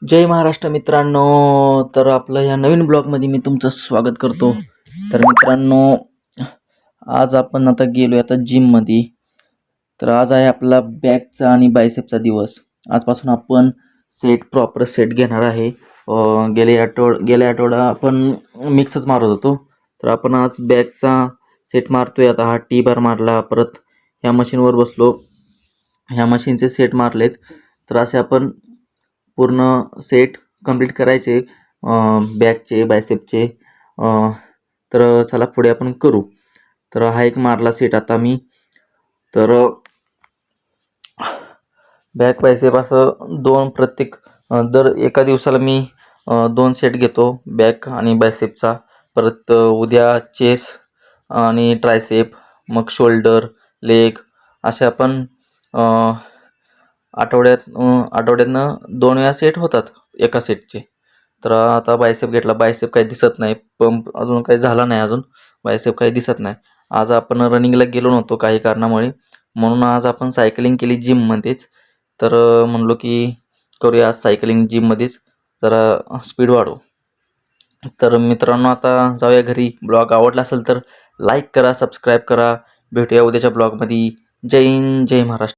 जय महाराष्ट्र मित्रांनो. तर आपलं या नवीन ब्लॉगमध्ये मी तुमचं स्वागत करतो. तर मित्रांनो, आज आपण आता गेलो आता जिममध्ये. तर आज आहे आपला बॅकचा आणि बायसेपचा दिवस. आजपासून आपण प्रॉपर सेट घेणार आहे. गेल्या आठवडा आपण मिक्सच मारत होतो. तर आपण आज बॅकचा सेट मारतोय. आता हा टी बार मारला, परत ह्या मशीनवर बसलो, ह्या मशीनचे सेट मारलेत. तर असे आपण पूर्ण सेट कंप्लीट करायचे बॅकचे बायसेपचे. तर चला पुढे आपण करू. तर हा एक मारला सेट आता मी. तर बॅक बायसेप असं दर एका दिवसाला मी 2 सेट घेतो बॅक आणि बायसेपचा. परत उद्या चेस्ट आणि ट्रायसेप, मग शोल्डर, लेग असे आपण आठवड्यातनं 2 वेळा सेट होतात एका सेटचे. तर आता बायसेप घेतला. बायसेप काही दिसत नाही, पंप अजून काही झाला नाही, अजून बायसेप काही दिसत नाही. आज आपण रनिंगला गेलो नव्हतो काही कारणामुळे, म्हणून आज आपण सायकलिंग केली जिममध्येच. तर म्हणलो की करूया आज सायकलिंग जिममध्येच, जरा स्पीड वाढवू. तर मित्रांनो, आता जाऊया घरी. ब्लॉग आवडला असेल तर लाईक करा, सबस्क्राईब करा. भेटूया उद्याच्या ब्लॉगमध्ये. जय हिंद, जय महाराष्ट्र.